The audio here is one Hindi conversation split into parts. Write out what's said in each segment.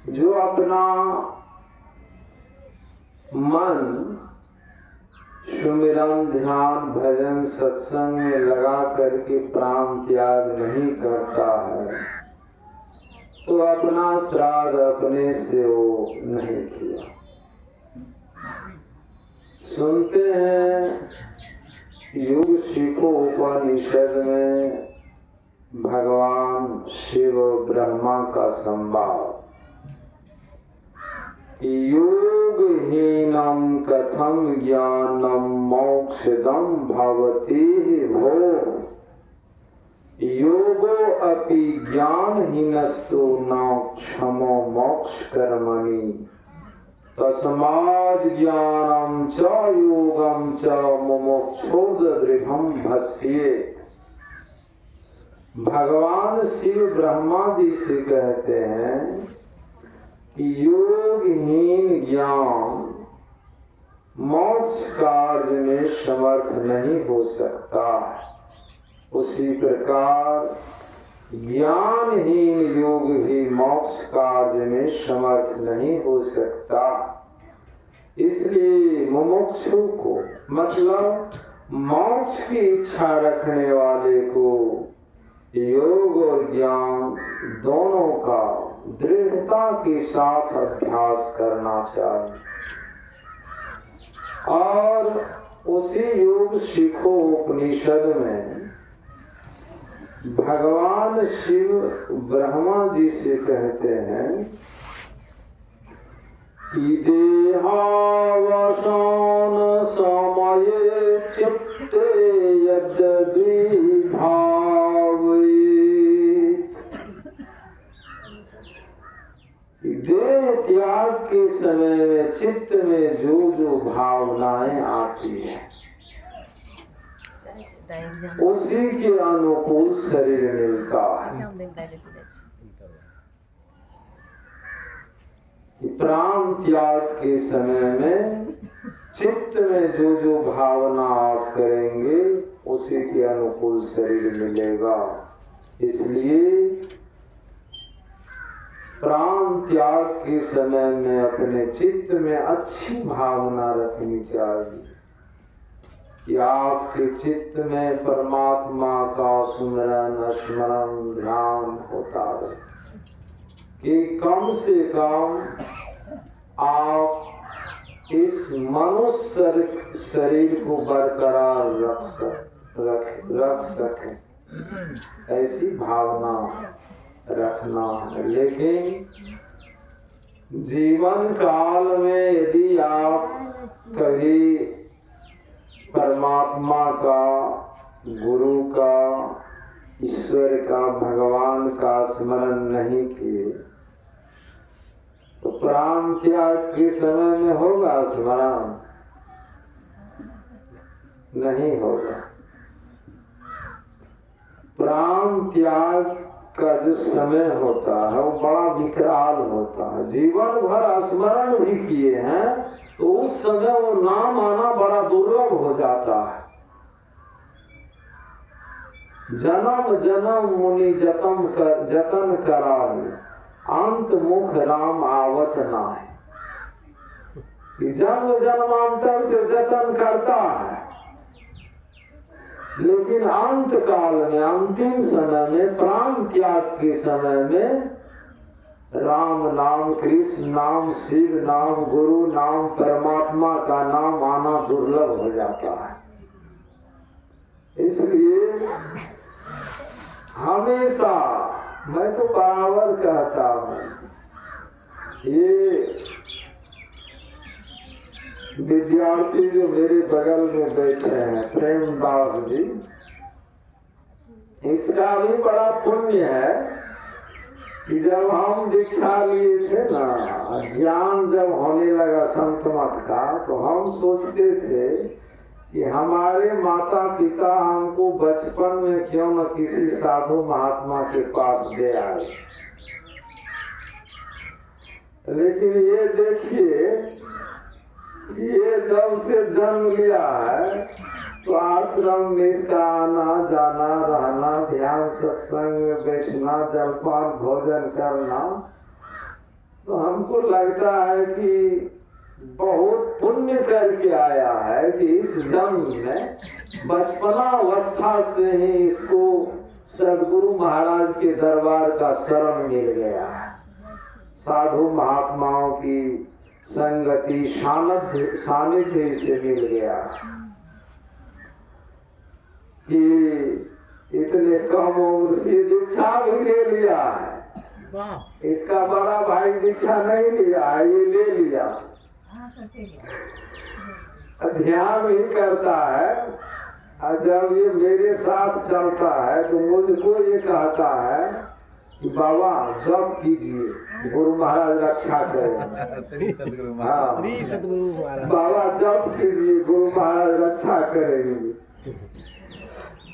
जो अपना मन सुमिरन, ध्यान, भजन, सत्संग में लगा करके प्राण त्याग नहीं करता है, तो अपना श्राद्ध अपने से वो नहीं किया। सुनते हैं योग सीखो उपनिषद में भगवान शिव ब्रह्मा का संवाद, योगहीनम कथम ज्ञानम मोक्षदम भवति भो, योगो अपि ज्ञानहीनस्तु न क्षमो मोक्ष कर्मणि, तस्माद् ज्ञानम च योगम च मुमुक्षुर् दृढ़ं भस्येत्। भगवान शिव ब्रह्मा जी से कहते हैं कि योगहीन ज्ञान मोक्ष कार्य में समर्थ नहीं हो सकता, उसी प्रकार ज्ञानहीन योग भी मोक्ष कार्य में समर्थ नहीं हो सकता। इसलिए मुमुक्षु को, मतलब मोक्ष की इच्छा रखने वाले को, योग और ज्ञान दोनों का दृढ़ता के साथ अभ्यास करना चाहिए। और उसी योग सीखो उपनिषद में भगवान शिव ब्रह्मा जी से कहते हैं कि देहावसान समये चित्ते यद्यपि भावयेत्, देह त्याग के समय में चित्त में जो जो भावनाएं आती है उसी के अनुकूल शरीर मिलता है। प्राण त्याग के समय में चित्त में जो जो भावना आप करेंगे उसी के अनुकूल शरीर मिलेगा। इसलिए प्राण त्याग के समय में अपने चित्त में अच्छी भावना रखनी चाहिए कि आपके चित्त में परमात्मा का सुमिरन, स्मरण, ध्यान होता है, कि कम से कम आप इस मनुष्य शरीर को बरकरार रख सकें, ऐसी भावना रखना है। लेकिन जीवन काल में यदि आप कभी परमात्मा का, गुरु का, ईश्वर का, भगवान का स्मरण नहीं किए तो प्राण त्याग के समय में होगा स्मरण? नहीं होगा। प्राण त्याग का जो समय होता है वो बड़ा विकराल होता है। जीवन भर स्मरण भी किए हैं तो उस समय वो नाम आना बड़ा दुर्लभ हो जाता है। जन्म जन्म मुनि जतन कराए, अंत मुख राम आवत नाहि। जन्म जन्मांतर से जतन करता है, लेकिन अंत काल में, अंतिम समय में, प्राण त्याग के समय में राम नाम, कृष्ण नाम, शिव नाम, गुरु नाम, परमात्मा का नाम आना दुर्लभ हो जाता है। इसलिए हमेशा मैं तो बराबर कहता हूँ, ये विद्यार्थी जो मेरे बगल में बैठे हैं, प्रेमदास जी, इसका भी बड़ा पुण्य है कि जब हम दीक्षा लिए थे ना, ज्ञान जब होने लगा संत मत का, तो हम सोचते थे कि हमारे माता पिता हमको बचपन में क्यों न किसी साधु महात्मा के पास दे आए। लेकिन ये देखिए, ये जब से जन्म लिया है तो आश्रम में इसका आना जाना, रहना, ध्यान सत्संग में बैठना, जलपान भोजन करना, तो हमको लगता है कि बहुत पुण्य करके आया है कि इस जन्म में बचपनावस्था से ही इसको सदगुरु महाराज के दरबार का शरण मिल गया है। साधु महात्माओं की संगति सानिध्य से मिल गया कि इतने कम उम्र से दीक्षा भी ले लिया है। इसका बड़ा भाई दीक्षा नहीं लिया है, ये ले लिया। ध्यान भी करता है और जब ये मेरे साथ चलता है तो मुझको ये कहता है कि बाबा जप कीजिए, गुरु महाराज रक्षा करें। श्री सतगुरु महाराज बाबा जप कीजिए, गुरु महाराज रक्षा करेंगे।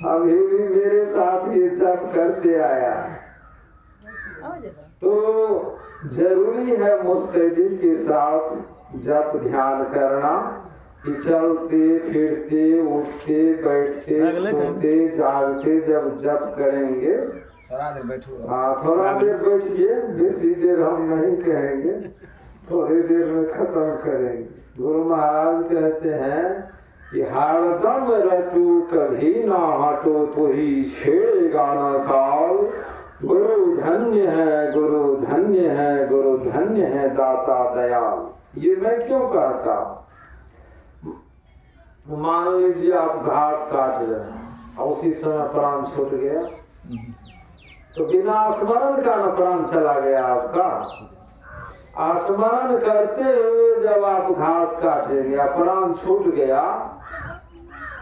अभी भी मेरे साथ ये जप करते आया है। तो जरूरी है मुस्तैदी के साथ जप ध्यान करना कि चलते फिरते उठते बैठते सोते जागते जब जप करेंगे। थोड़ा देर बैठो। हाँ थोड़ा देर बैठिए, बेसी देर हम नहीं कहेंगे, थोड़ी देर में खत्म करेंगे। गुरु महाराज कहते हैं कि हरदम रटू कभी ना हटो तो ही छेड़ेगा न काल। गुरु धन्य है, गुरु धन्य है, गुरु धन्य है दाता दयाल। ये मैं क्यों कहता? मान लीजिए आप घास काट रहे हैं और उसी समय प्राण छूट गया, तो बिना स्मरण का न प्राण चला गया आपका। स्मरण करते हुए जब आप घास काटेंगे या प्राण छूट गया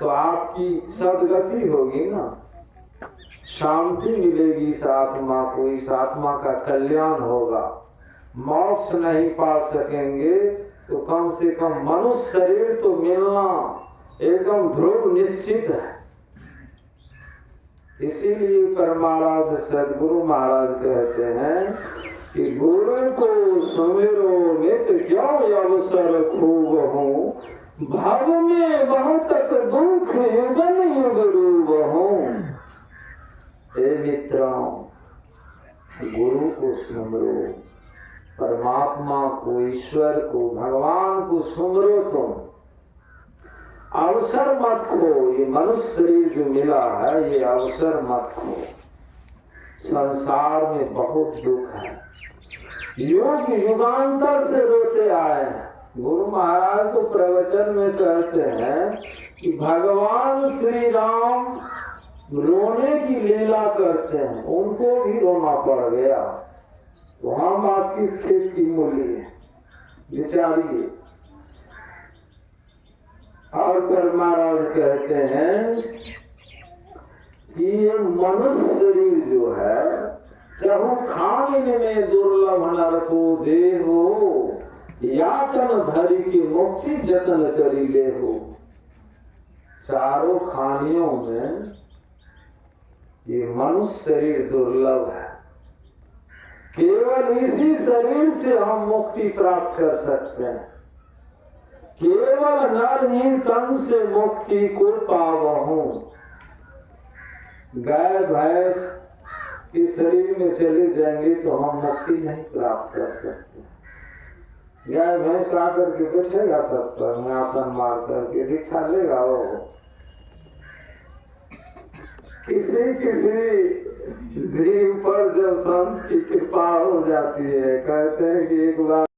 तो आपकी सदगति होगी ना, शांति मिलेगी इस आत्मा को, इस आत्मा का कल्याण होगा। मोक्ष नहीं पा सकेंगे तो कम से कम मनुष्य शरीर तो मिलना एकदम ध्रुव निश्चित है। इसीलिए परमाराध्य सदगुरु महाराज कहते हैं कि गुरु को सुमिरो नित क्यों अवसर खूब हूँ, भव में बहुत दुख युगन युग रूप हूँ। हे मित्रों, गुरु को सुमरो, परमात्मा को, ईश्वर को, भगवान को सुमरो। तुम अवसर मत खो, ये मनुष्य शरीर जो मिला है ये अवसर मत खो। संसार में बहुत दुख है, योग युगांतर से रोते आए हैं। गुरु महाराज तो प्रवचन में कहते हैं कि भगवान श्री राम रोने की लीला करते हैं, उनको भी रोना पड़ गया, तो हम आप किस खेत की मूली है, विचारिए। और पर महाराज कहते हैं कि ये मनुष्य शरीर जो है चाहू खाने में दुर्लभ नरको देहो, यातन धरी की मुक्ति जतन करी ले हो। चारों खानियों में ये मनुष्य शरीर दुर्लभ है, केवल इसी शरीर से हम मुक्ति प्राप्त कर सकते हैं। केवल नर ही तन से मुक्ति को पावहूं। गाय भैंस के शरीर में चले जाएंगे तो हम मुक्ति नहीं प्राप्त कर सकते। गाय भैंस आकर के बैठेगा सत्संग में आसन मार करके दीक्षा लेगा, वो किसी किसी जीव पर जब संत की कृपा हो जाती है, कहते हैं कि एक बार